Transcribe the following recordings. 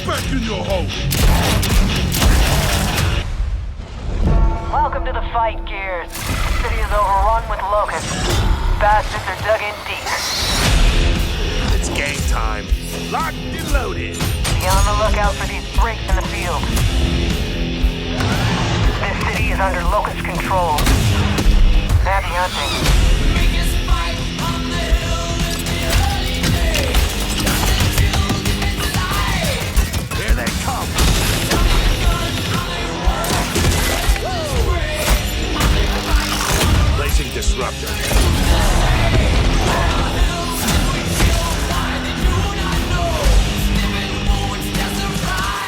back in your hole! Welcome to the fight, Gears. The city is overrun with locusts. Bastards are dug in deep. It's game time. Locked and loaded. Be on the lookout for these breaks in the field. This city is under locust control. Happy hunting. Here they come. Placing disruptor.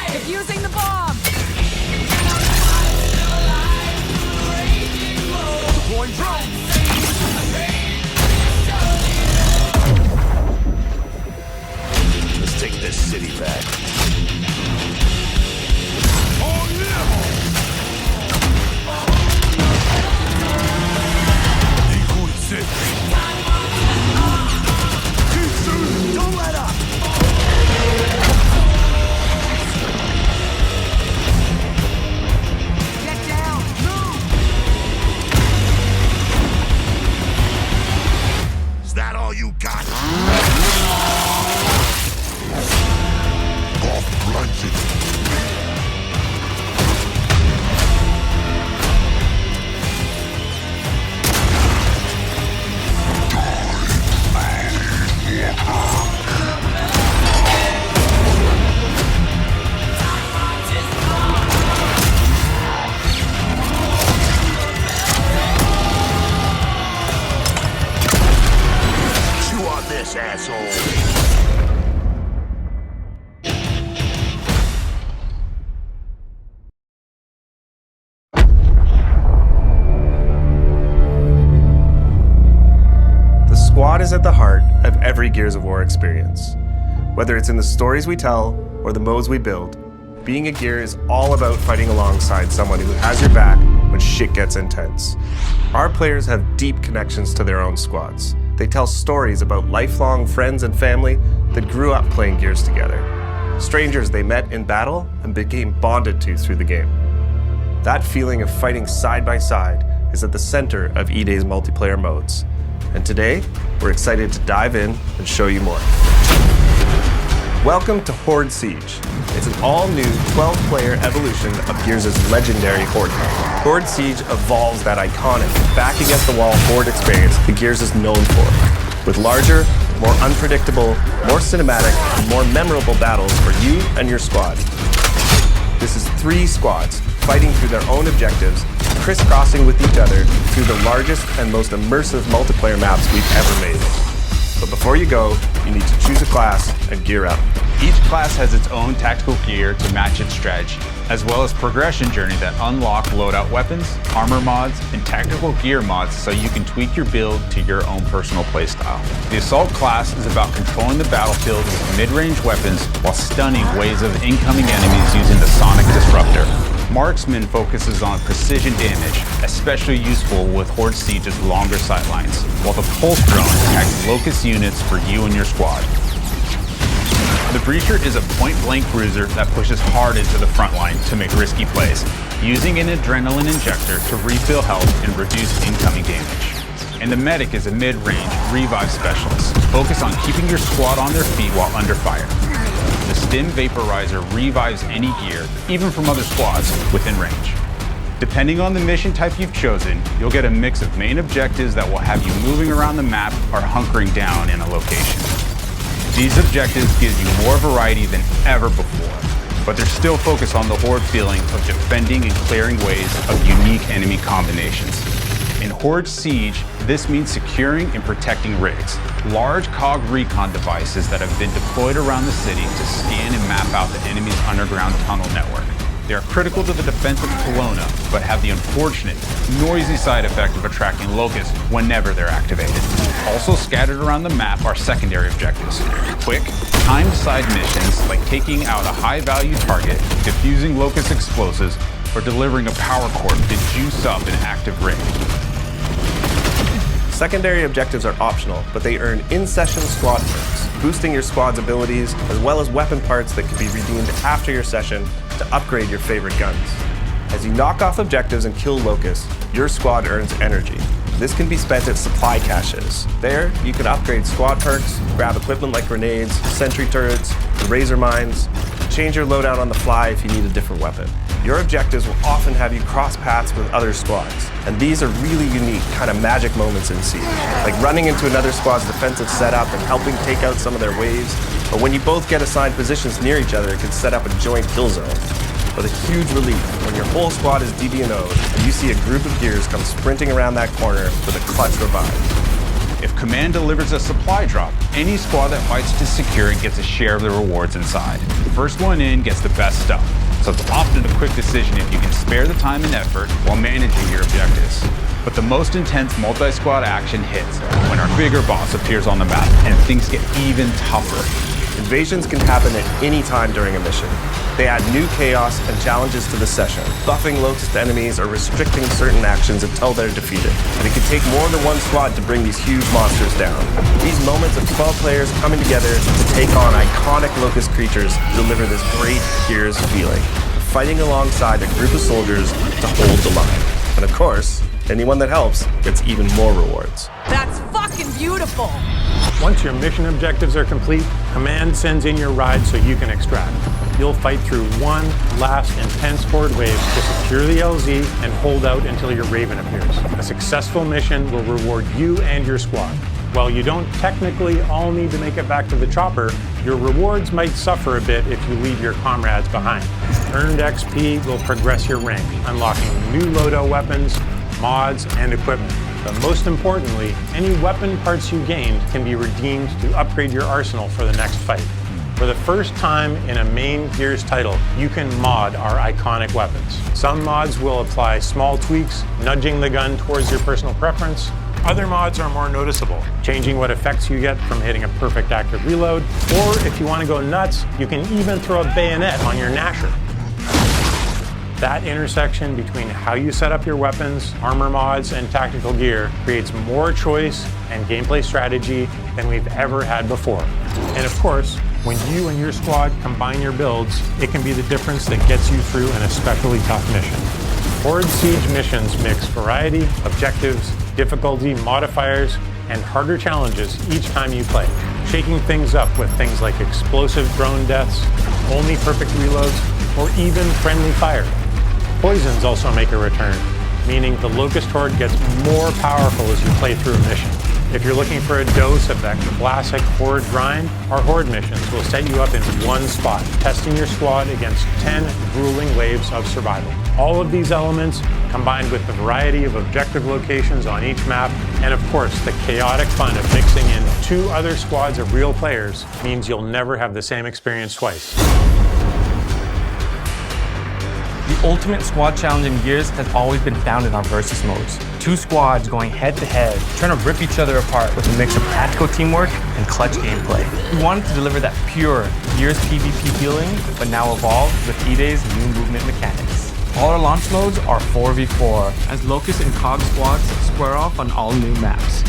Defusing the bomb! Deploying drone. Let's take this city back. Oh yeah! Don't let up! Get down! Move! Is that all you got? Off-blunted. Chew on this, asshole. The squad is at the heart of every Gears of War experience. Whether it's in the stories we tell or the modes we build, being a Gear is all about fighting alongside someone who has your back when shit gets intense. Our players have deep connections to their own squads. They tell stories about lifelong friends and family that grew up playing Gears together. Strangers they met in battle and became bonded to through the game. That feeling of fighting side by side is at the center of E-Day's multiplayer modes. And today, we're excited to dive in and show you more. Welcome to Horde Siege. It's an all-new 12-player evolution of Gears' legendary Horde mode. Horde Siege evolves that iconic, back-against-the-wall Horde experience that Gears is known for, with larger, more unpredictable, more cinematic, and more memorable battles for you and your squad. This is 3 squads fighting through their own objectives, crisscrossing with each other through the largest and most immersive multiplayer maps we've ever made. But before you go, you need to choose a class and gear up. Each class has its own tactical gear to match its strategy, as well as progression journey that unlock loadout weapons, armor mods, and tactical gear mods so you can tweak your build to your own personal playstyle. The Assault class is about controlling the battlefield with mid-range weapons while stunning waves of incoming enemies using the Sonic Disruptor. Marksman focuses on precision damage, especially useful with Horde Siege's longer sightlines, while the Pulse Drone attacks Locust units for you and your squad. The Breacher is a point-blank cruiser that pushes hard into the front line to make risky plays, using an adrenaline injector to refill health and reduce incoming damage. And the Medic is a mid-range revive specialist, focused on keeping your squad on their feet while under fire. The Stim Vaporizer revives any gear, even from other squads, within range. Depending on the mission type you've chosen, you'll get a mix of main objectives that will have you moving around the map or hunkering down in a location. These objectives give you more variety than ever before, but they're still focused on the Horde feeling of defending and clearing waves of unique enemy combinations. In Horde Siege, this means securing and protecting rigs, large COG recon devices that have been deployed around the city to scan and map out the enemy's underground tunnel network. They are critical to the defense of Kelowna, but have the unfortunate, noisy side effect of attracting locusts whenever they're activated. Also scattered around the map are secondary objectives. Quick, timed side missions like taking out a high-value target, defusing locust explosives, or delivering a power cord to juice up an active rig. Secondary objectives are optional, but they earn in-session squad perks. boosting your squad's abilities, as well as weapon parts that can be redeemed after your session to upgrade your favorite guns. As you knock off objectives and kill locusts, your squad earns energy. This can be spent at supply caches. There, you can upgrade squad perks, grab equipment like grenades, sentry turrets, and razor mines, change your loadout on the fly if you need a different weapon. Your objectives will often have you cross paths with other squads, and these are really unique kind of magic moments in Siege, like running into another squad's defensive setup and helping take out some of their waves, or when you both get assigned positions near each other, it can set up a joint kill zone. But a huge relief when your whole squad is DB&O'd and you see a group of gears come sprinting around that corner with a clutch revive. If Command delivers a supply drop, any squad that fights to secure it gets a share of the rewards inside. The first one in gets the best stuff, so it's often a quick decision if you can spare the time and effort while managing your objectives. But the most intense multi-squad action hits when our bigger boss appears on the map and things get even tougher. Invasions can happen at any time during a mission. They add new chaos and challenges to the session, buffing locust enemies or restricting certain actions until they're defeated. And it can take more than one squad to bring these huge monsters down. These moments of 12 players coming together to take on iconic locust creatures deliver this great Gears feeling, fighting alongside a group of soldiers to hold the line. And of course, anyone that helps gets even more rewards. That's fucking beautiful. Once your mission objectives are complete, Command sends in your ride so you can extract. You'll fight through one last intense Horde wave to secure the LZ and hold out until your Raven appears. A successful mission will reward you and your squad. While you don't technically all need to make it back to the chopper, your rewards might suffer a bit if you leave your comrades behind. Earned XP will progress your rank, unlocking new loadout weapons, mods, and equipment. But most importantly, any weapon parts you gained can be redeemed to upgrade your arsenal for the next fight. For the first time in a main Gears title, you can mod our iconic weapons. Some mods will apply small tweaks, nudging the gun towards your personal preference. Other mods are more noticeable, changing what effects you get from hitting a perfect active reload. Or if you want to go nuts, you can even throw a bayonet on your Nasher. That intersection between how you set up your weapons, armor mods, and tactical gear creates more choice and gameplay strategy than we've ever had before. And of course, when you and your squad combine your builds, it can be the difference that gets you through an especially tough mission. Horde Siege missions mix variety, objectives, difficulty, modifiers, and harder challenges each time you play, shaking things up with things like explosive drone deaths, only perfect reloads, or even friendly fire. Poisons also make a return, meaning the Locust Horde gets more powerful as you play through a mission. If you're looking for a dose of that classic Horde grind, our Horde missions will set you up in one spot, testing your squad against 10 grueling waves of survival. All of these elements, combined with the variety of objective locations on each map, and of course the chaotic fun of mixing in 2 other squads of real players, means you'll never have the same experience twice. The ultimate squad challenge in Gears has always been founded on versus modes. 2 squads going head to head, trying to rip each other apart with a mix of tactical teamwork and clutch gameplay. We wanted to deliver that pure Gears PvP feeling, but now evolved with E-Day's new movement mechanics. All our launch modes are 4v4, as Locust and Cog squads square off on all new maps.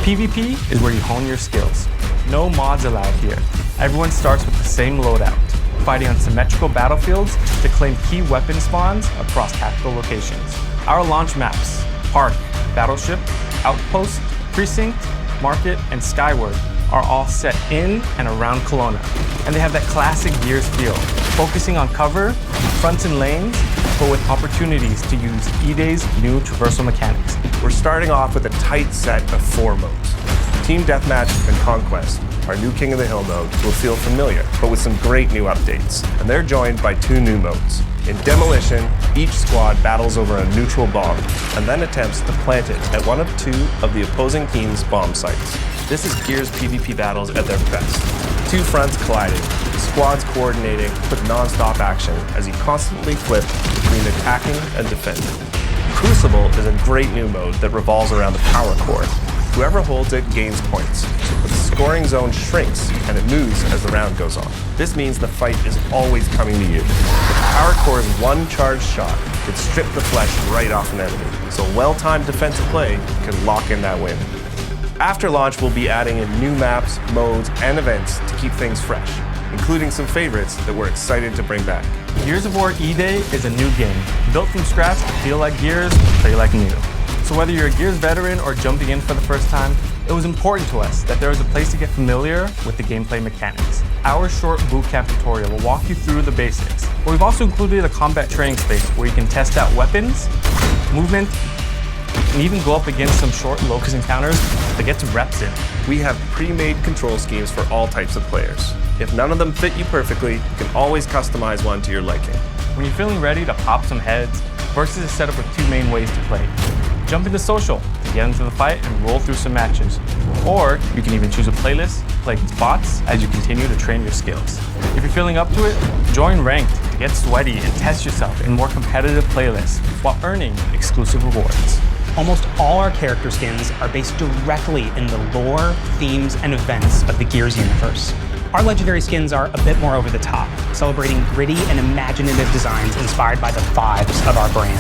PvP is where you hone your skills. No mods allowed here. Everyone starts with the same loadout, fighting on symmetrical battlefields to claim key weapon spawns across tactical locations. Our launch maps, Park, Battleship, Outpost, Precinct, Market, and Skyward, are all set in and around Kelowna. And they have that classic Gears feel, focusing on cover, fronts and lanes, but with opportunities to use E-Day's new traversal mechanics. We're starting off with a tight set of 4 modes. Team Deathmatch and Conquest, our new King of the Hill mode, will feel familiar, but with some great new updates. And they're joined by 2 new modes. In Demolition, each squad battles over a neutral bomb, and then attempts to plant it at one of 2 of the opposing team's bomb sites. This is Gears PvP battles at their best. 2 fronts colliding, squads coordinating with non-stop action as you constantly flip between attacking and defending. Crucible is a great new mode that revolves around the power core. Whoever holds it gains points, but the scoring zone shrinks and it moves as the round goes on. This means the fight is always coming to you. The power core's one charged shot could strip the flesh right off an enemy, so well-timed defensive play can lock in that win. After launch, we'll be adding in new maps, modes, and events to keep things fresh, including some favorites that we're excited to bring back. Gears of War E-Day is a new game, built from scratch to feel like Gears, play like new. So whether you're a Gears veteran or jumping in for the first time, it was important to us that there was a place to get familiar with the gameplay mechanics. Our short bootcamp tutorial will walk you through the basics, but we've also included a combat training space where you can test out weapons, movement, and even go up against some short locust encounters to get some reps in. We have pre-made control schemes for all types of players. If none of them fit you perfectly, you can always customize one to your liking. When you're feeling ready to pop some heads, Versus is set up with two main ways to play. Jump into social to get into the fight and roll through some matches. Or you can even choose a playlist, play against bots as you continue to train your skills. If you're feeling up to it, join Ranked to get sweaty and test yourself in more competitive playlists while earning exclusive rewards. Almost all our character skins are based directly in the lore, themes, and events of the Gears universe. Our legendary skins are a bit more over the top, celebrating gritty and imaginative designs inspired by the vibes of our brand.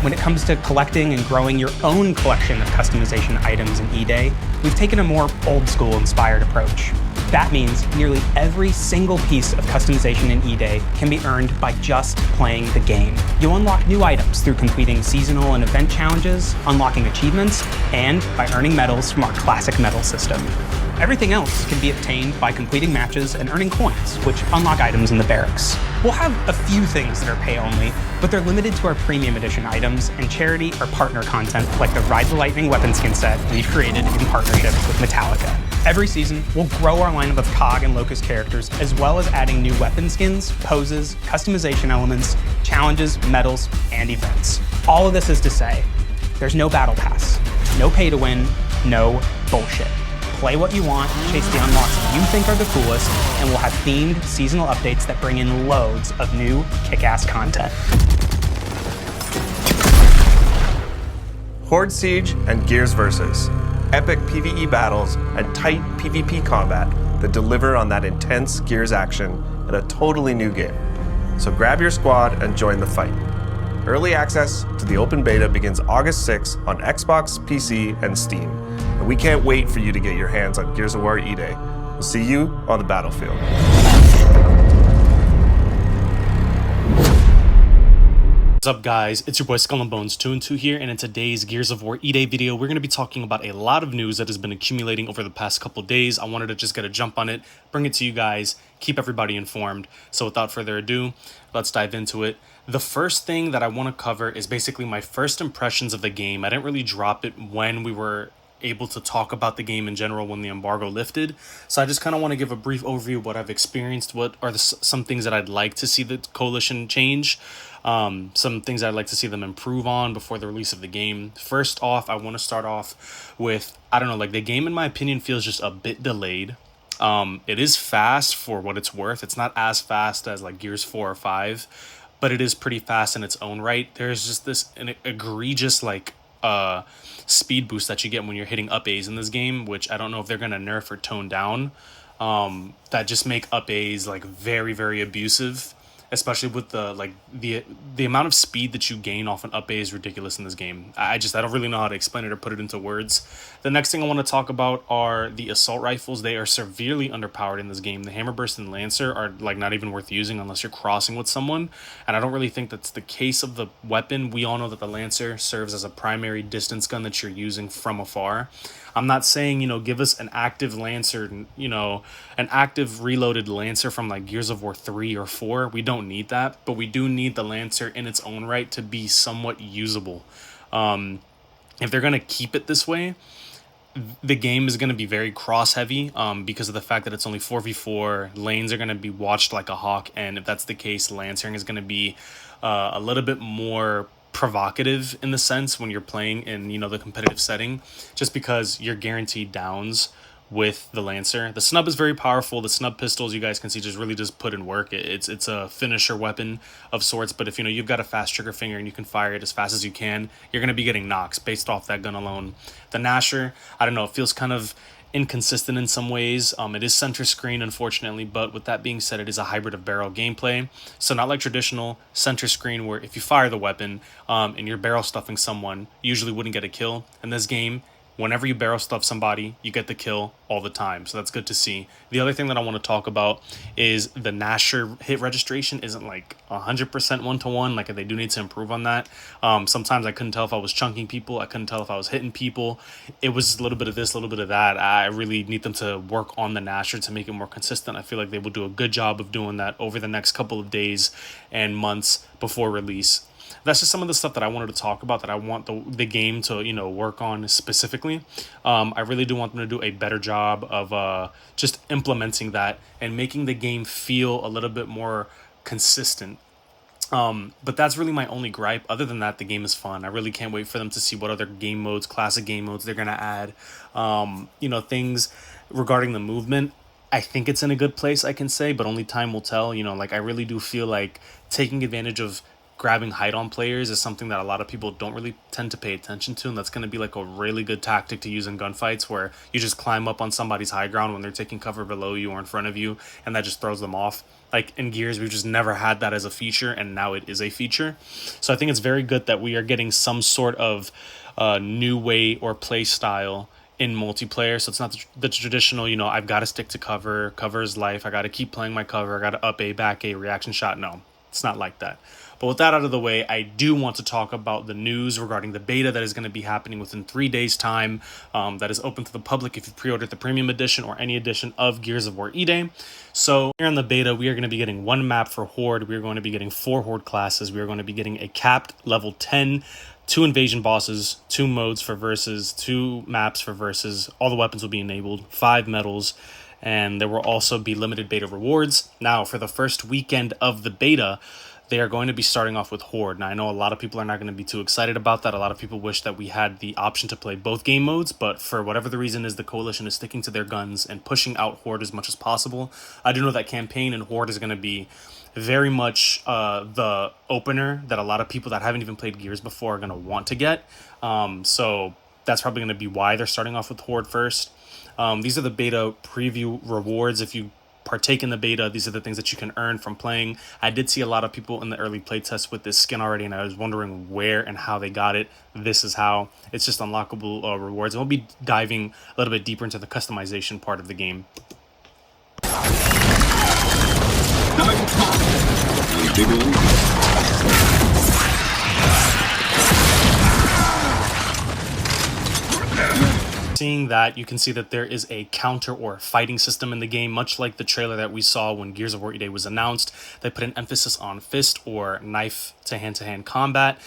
When it comes to collecting and growing your own collection of customization items in E-Day, we've taken a more old-school inspired approach. That means nearly every single piece of customization in E-Day can be earned by just playing the game. You'll unlock new items through completing seasonal and event challenges, unlocking achievements, and by earning medals from our classic medal system. Everything else can be obtained by completing matches and earning coins, which unlock items in the barracks. We'll have a few things that are pay only, but they're limited to our premium edition items and charity or partner content like the Ride the Lightning weapon skin set we've created in partnership with Metallica. Every season, we'll grow our lineup of COG and Locust characters, as well as adding new weapon skins, poses, customization elements, challenges, medals, and events. All of this is to say, there's no battle pass, no pay to win, no bullshit. Play what you want, chase the unlocks you think are the coolest, and we'll have themed seasonal updates that bring in loads of new kick-ass content. Horde Siege and Gears Versus. Epic PvE battles and tight PvP combat that deliver on that intense Gears action in a totally new game. So grab your squad and join the fight. Early access to the open beta begins August 6th on Xbox, PC, and Steam. And we can't wait for you to get your hands on Gears of War E-Day. We'll see you on the battlefield. What's up guys, it's your boy Skull and Bones 2 and 2 here, and in today's Gears of War E-Day video, we're going to be talking about a lot of news that has been accumulating over the past couple days. I wanted to just get a jump on it, bring it to you guys, keep everybody informed. So without further ado, let's dive into it. The first thing that I want to cover is basically my first impressions of the game. I didn't really drop it when we were able to talk about the game in general when the embargo lifted, so I just kind of want to give a brief overview of what I've experienced, what are some things that I'd like to see the coalition change, some things I'd like to see them improve on before the release of the game. First off, I want to start off with, I don't know, like the game in my opinion feels just a bit delayed. It is fast for what it's worth. It's not as fast as like Gears 4 or 5, but it is pretty fast in its own right. There's just this an egregious like speed boost that you get when you're hitting up A's in this game, which I don't know if they're gonna nerf or tone down, that just make up A's like very, very abusive, especially with the amount of speed that you gain off an up A is ridiculous in this game. I don't really know how to explain it or put it into words. The next thing I want to talk about are the assault rifles. They are severely underpowered in this game. The Hammerburst and Lancer are like not even worth using unless you're crossing with someone, and I don't really think that's the case of the weapon. We all know that the Lancer serves as a primary distance gun that you're using from afar. I'm not saying, give us an active Lancer, an active reloaded Lancer from like Gears of War 3 or 4. We don't need that, but we do need the Lancer in its own right to be somewhat usable. If they're going to keep it this way, the game is going to be very cross heavy because of the fact that it's only 4v4. Lanes are going to be watched like a hawk, and if that's the case, Lancering is going to be a little bit more provocative in the sense when you're playing in the competitive setting, just because you're guaranteed downs with the Lancer. The snub is very powerful. The snub pistols, you guys can see, just really just put in work. It's a finisher weapon of sorts, but if you've got a fast trigger finger and you can fire it as fast as you can, you're going to be getting knocks based off that gun alone. The Gnasher, I don't know, it feels kind of inconsistent in some ways. It is center screen, unfortunately, but with that being said, it is a hybrid of barrel gameplay, so not like traditional center screen where if you fire the weapon and you're barrel stuffing someone, you usually wouldn't get a kill. In this game, whenever you barrel stuff somebody, you get the kill all the time. So that's good to see. The other thing that I want to talk about is the Nasher hit registration isn't like 100% one-to-one. Like, they do need to improve on that. Sometimes I couldn't tell if I was chunking people. I couldn't tell if I was hitting people. It was a little bit of this, a little bit of that. I really need them to work on the Nasher to make it more consistent. I feel like they will do a good job of doing that over the next couple of days and months before release. That's just some of the stuff that I wanted to talk about that I want the game to, work on specifically. I really do want them to do a better job of just implementing that and making the game feel a little bit more consistent. But that's really my only gripe. Other than that, the game is fun. I really can't wait for them to see what other game modes, classic game modes they're going to add. Things regarding the movement. I think it's in a good place, I can say, but only time will tell. I really do feel like taking advantage of grabbing height on players is something that a lot of people don't really tend to pay attention to, and that's going to be like a really good tactic to use in gunfights, where you just climb up on somebody's high ground when they're taking cover below you or in front of you, and that just throws them off. Like, in Gears, we've just never had that as a feature, and now it is a feature. So I think it's very good that we are getting some sort of new way or play style in multiplayer. So it's not the traditional, I've got to stick to cover is life, I got to keep playing my cover, I got to up A, back A, reaction shot. No, it's not like that. But with that out of the way, I do want to talk about the news regarding the beta that is going to be happening within 3 days' time. That is open to the public if you pre-ordered the premium edition or any edition of Gears of War E-Day. So here on the beta, we are going to be getting one map for Horde. We are going to be getting 4 Horde classes. We are going to be getting a capped level 10, 2 invasion bosses, 2 modes for versus, 2 maps for versus. All the weapons will be enabled, 5 medals, and there will also be limited beta rewards. Now, for the first weekend of the beta, they are going to be starting off with Horde. Now, I know a lot of people are not going to be too excited about that. A lot of people wish that we had the option to play both game modes, but for whatever the reason is, the Coalition is sticking to their guns and pushing out Horde as much as possible. I do know that campaign and Horde is going to be very much the opener that a lot of people that haven't even played Gears before are going to want to get. So that's probably going to be why they're starting off with Horde first. These are the beta preview rewards. If you partake in the beta, these are the things that you can earn from playing. I did see a lot of people in the early playtest with this skin already, and I was wondering where and how they got it. This is how. It's just unlockable rewards. And we'll be diving a little bit deeper into the customization part of the game. Seeing that, you can see that there is a counter or fighting system in the game, much like the trailer that we saw when Gears of War E-Day was announced. They put an emphasis on fist or knife to hand combat.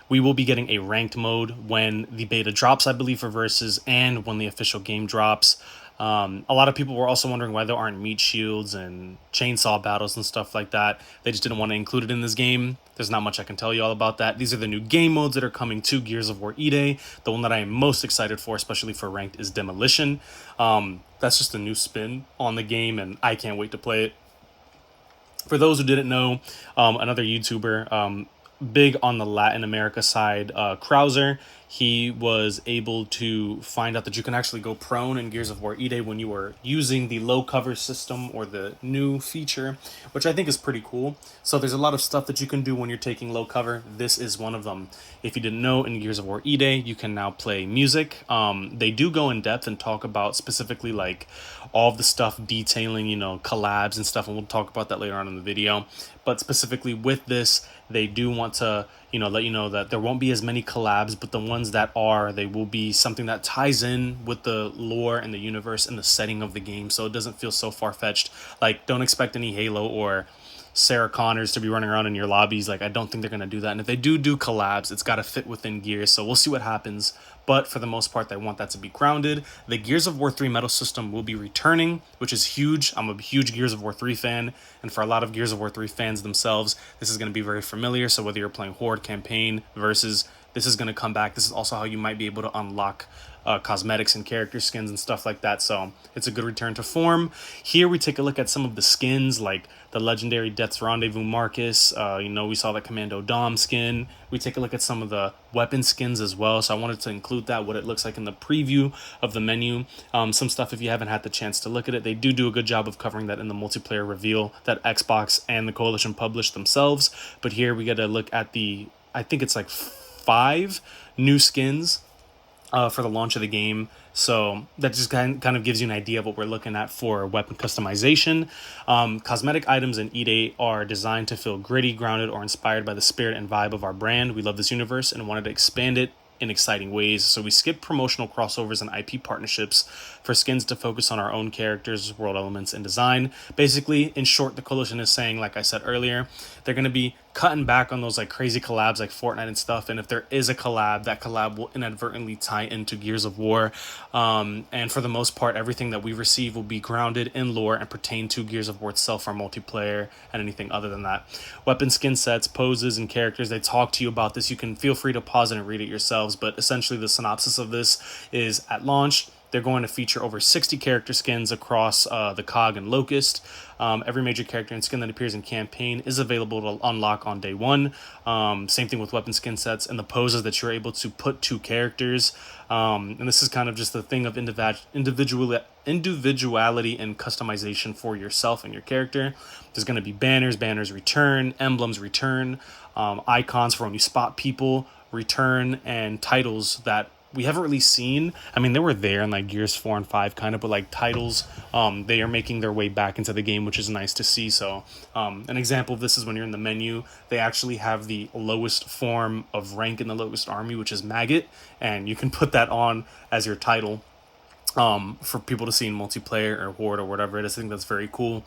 We will be getting a ranked mode when the beta drops, I believe, for versus, and when the official game drops. A lot of people were also wondering why there aren't meat shields and chainsaw battles and stuff like that. They just didn't want to include it in this game. There's not much I can tell you all about that. These are the new game modes that are coming to Gears of War E-Day. The one that I am most excited for, especially for ranked, is Demolition. That's just a new spin on the game, and I can't wait to play it. For those who didn't know, another YouTuber, big on the Latin America side, Krauser, he was able to find out that you can actually go prone in Gears of War E-Day when you are using the low cover system or the new feature, which I think is pretty cool. So there's a lot of stuff that you can do when you're taking low cover. This is one of them. If you didn't know, in Gears of War E-Day, you can now play music. They do go in depth and talk about specifically like all of the stuff detailing, collabs and stuff, and we'll talk about that later on in the video. But specifically with this, they do want to, let you know that there won't be as many collabs, but the ones that are, they will be something that ties in with the lore and the universe and the setting of the game, so it doesn't feel so far-fetched. Like, don't expect any Halo or Sarah Connors to be running around in your lobbies. Like, I don't think they're going to do that. And if they do collabs, it's got to fit within Gears, so we'll see what happens. But for the most part, they want that to be grounded. The Gears of War 3 medal system will be returning, which is huge. I'm a huge Gears of War 3 fan, and for a lot of Gears of War 3 fans themselves, this is going to be very familiar. So whether you're playing Horde, campaign, versus, this is going to come back. This is also how you might be able to unlock cosmetics and character skins and stuff like that. So it's a good return to form. Here we take a look at some of the skins, like the legendary Death's Rendezvous Marcus. We saw the Commando Dom skin. We take a look at some of the weapon skins as well. So I wanted to include that, what it looks like in the preview of the menu. Some stuff, if you haven't had the chance to look at it, they do a good job of covering that in the multiplayer reveal that Xbox and the Coalition published themselves. But here we get a look at the, I think it's like 5 new skins for the launch of the game. So that just kind of gives you an idea of what we're looking at for weapon customization. Cosmetic items in E-Day are designed to feel gritty, grounded, or inspired by the spirit and vibe of our brand. We love this universe and wanted to expand it in exciting ways. So we skipped promotional crossovers and IP partnerships for skins to focus on our own characters, world elements, and design. Basically, in short, the Coalition is saying, like I said earlier, they're going to be cutting back on those like crazy collabs like Fortnite and stuff. And if there is a collab, that collab will inadvertently tie into Gears of War. And for the most part, everything that we receive will be grounded in lore and pertain to Gears of War itself, our multiplayer, and anything other than that. Weapon skin sets, poses, and characters, they talk to you about this. You can feel free to pause it and read it yourselves. But essentially, the synopsis of this is at launch, they're going to feature over 60 character skins across the COG and Locust. Every major character and skin that appears in campaign is available to unlock on day one. Same thing with weapon skin sets and the poses that you're able to put to characters. And this is kind of just the thing of individuality and customization for yourself and your character. There's going to be banners return, emblems return, icons for when you spot people return, and titles that we haven't really seen. I mean, they were there in like Gears 4 and 5 kind of, but like titles, they are making their way back into the game, which is nice to see. So an example of this is when you're in the menu, they actually have the lowest form of rank in the lowest army, which is Maggot, and you can put that on as your title for people to see in multiplayer or Horde or whatever it is. I think that's very cool.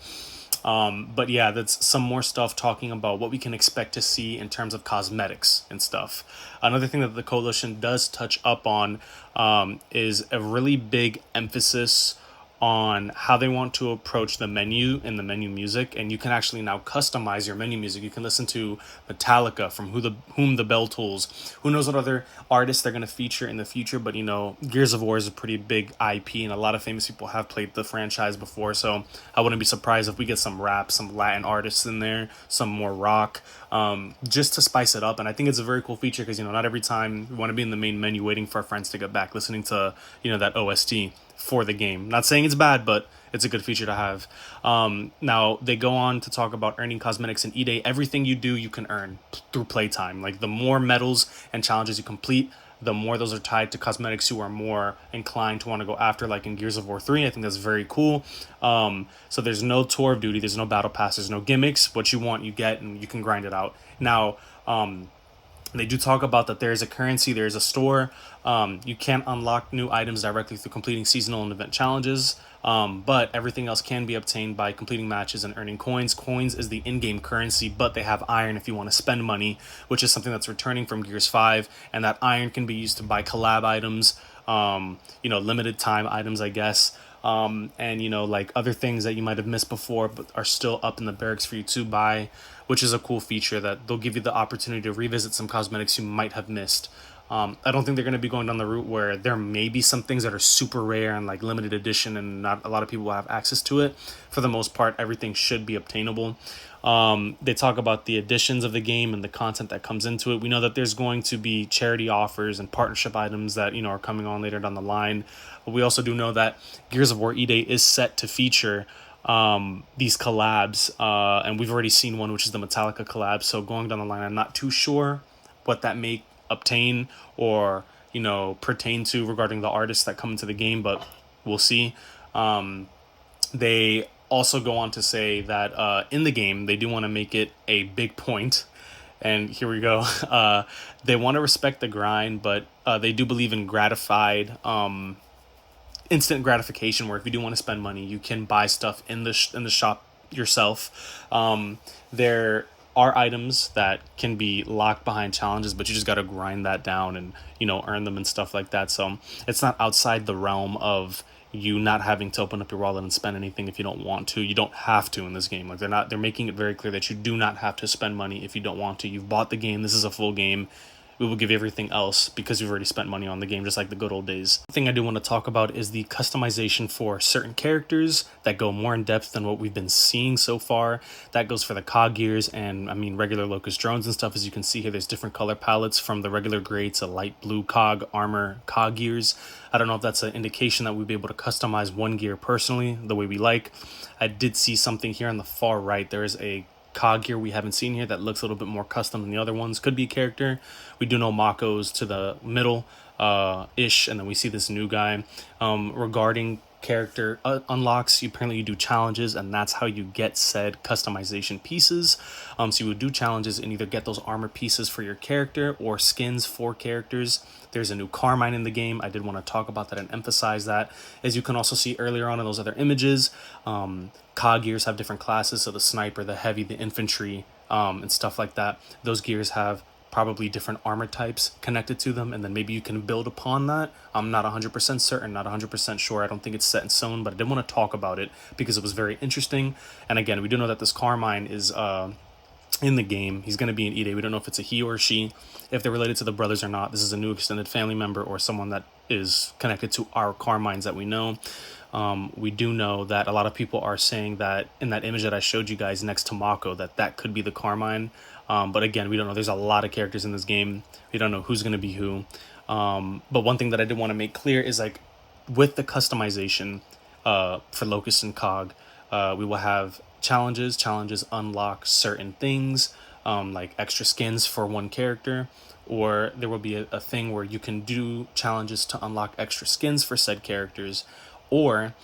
But yeah, that's some more stuff talking about what we can expect to see in terms of cosmetics and stuff. Another thing that the Coalition does touch up on is a really big emphasis on how they want to approach the menu and the menu music, and you can actually now customize your menu music. You can listen to Metallica, from Whom the Bell Tolls. Who knows what other artists they're going to feature in the future, but you know, Gears of War is a pretty big IP, and a lot of famous people have played the franchise before, so I wouldn't be surprised if we get some rap, some Latin artists in there, some more rock, just to spice it up. And I think it's a very cool feature because, you know, not every time we want to be in the main menu waiting for our friends to get back, listening to, you know, that OST for the game. Not saying it's bad, but it's a good feature to have. Now, they go on to talk about earning cosmetics in E-Day. Everything you do, you can earn through playtime. Like, the more medals and challenges you complete, the more those are tied to cosmetics you are more inclined to want to go after, like in Gears of War 3. I think that's very cool. So there's no tour of duty, there's no battle pass, there's no gimmicks. What you want, you get, and you can grind it out. Now, they do talk about that there is a currency, there is a store. You can't unlock new items directly through completing seasonal and event challenges, but everything else can be obtained by completing matches and earning coins. Coins is the in-game currency, but they have iron if you want to spend money, which is something that's returning from Gears 5, and that iron can be used to buy collab items, you know, limited time items, I guess. And, you know, like other things that you might have missed before but are still up in the barracks for you to buy, which is a cool feature that they'll give you the opportunity to revisit some cosmetics you might have missed. I don't think they're going to be going down the route where there may be some things that are super rare and like limited edition and not a lot of people will have access to it. For the most part, everything should be obtainable. They talk about the additions of the game and the content that comes into it. We know that there's going to be charity offers and partnership items that, you know, are coming on later down the line. But we also do know that Gears of War E-Day is set to feature these collabs, and we've already seen one, which is the Metallica collab. So going down the line, I'm not too sure what that may obtain or, you know, pertain to regarding the artists that come into the game, but we'll see. They also go on to say that in the game, they do want to make it a big point, and here we go. They want to respect the grind, but they do believe in gratified instant gratification, where if you do want to spend money, you can buy stuff in the shop yourself. There are items that can be locked behind challenges, but you just got to grind that down and, you know, earn them and stuff like that. So it's not outside the realm of you not having to open up your wallet and spend anything if you don't want to. You don't have to in this game. Like, they're making it very clear that you do not have to spend money if you don't want to. You've bought the game. This is a full game. We will give you everything else because you've already spent money on the game, just like the good old days. The thing I do want to talk about is the customization for certain characters that go more in depth than what we've been seeing so far. That goes for the COG gears and, I mean, regular Locust drones and stuff. As you can see here, there's different color palettes from the regular gray to light blue COG armor COG gears. I don't know if that's an indication that we'd be able to customize one gear personally the way we like. I did see something here on the far right. There is a COG gear we haven't seen here that looks a little bit more custom than the other ones. Could be a character. We do know Mako's to the middle. ish, and then we see this new guy. Regarding character unlocks, apparently you do challenges, and that's how you get said customization pieces. So you would do challenges and either get those armor pieces for your character or skins for characters. There's a new Carmine in the game. I did want to talk about that and emphasize that. As you can also see earlier on in those other images, COG gears have different classes, so the sniper, the heavy, the infantry, and stuff like that. Those gears have probably different armor types connected to them, and then maybe you can build upon that. I'm not 100% certain, not 100% sure. I don't think it's set in stone, but I did want to talk about it because it was very interesting. And again, we do know that this Carmine is in the game. He's going to be in E-Day. We don't know if it's a he or she, if they're related to the brothers or not. This is a new extended family member or someone that is connected to our Carmines that we know. We do know that a lot of people are saying that in that image that I showed you guys next to Mako, that could be the Carmine. But again, we don't know. There's a lot of characters in this game. We don't know who's going to be who. But one thing that I did want to make clear is, like, with the customization for Locust and COG, we will have challenges. Challenges unlock certain things, like extra skins for one character, or there will be a thing where you can do challenges to unlock extra skins for said characters, or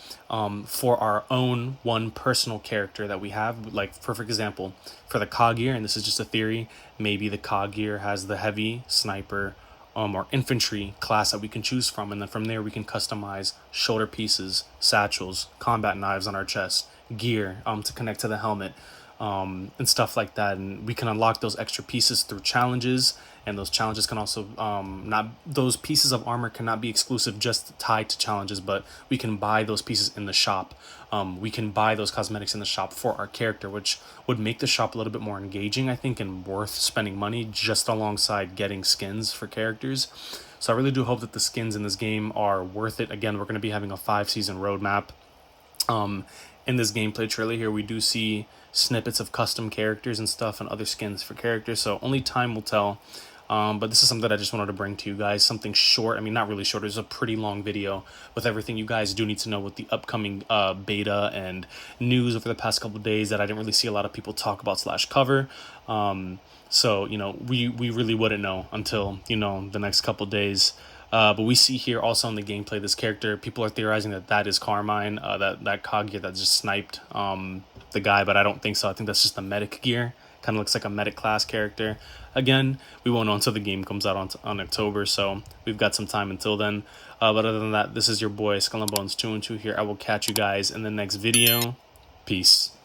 for our own one personal character that we have. Like, perfect example, for the COG gear, and this is just a theory, maybe the COG gear has the heavy, sniper, or infantry class that we can choose from, and then from there we can customize shoulder pieces, satchels, combat knives on our chest, gear to connect to the helmet, and stuff like that. And we can unlock those extra pieces through challenges, and those challenges can also those pieces of armor cannot be exclusive just tied to challenges, but we can buy those pieces in the shop. We can buy those cosmetics in the shop for our character, which would make the shop a little bit more engaging, I think, and worth spending money just alongside getting skins for characters. So I really do hope that the skins in this game are worth it. Again, we're going to be having a 5-season roadmap. In this gameplay trailer here, we do see snippets of custom characters and stuff and other skins for characters, so only time will tell. But this is something that I just wanted to bring to you guys, something short. I mean, not really short, it's a pretty long video with everything you guys do need to know with the upcoming beta and news over the past couple of days that I didn't really see a lot of people talk about / cover. So, you know, we really wouldn't know until, you know, the next couple of days. But we see here also in the gameplay, this character, people are theorizing that is Carmine, that COG gear that just sniped the guy, but I don't think so. I think that's just the medic gear. Kind of looks like a medic class character. Again, we won't know until the game comes out on October, so we've got some time until then. But other than that, this is your boy Skull and Bones 2 and 2 here. I will catch you guys in the next video. Peace.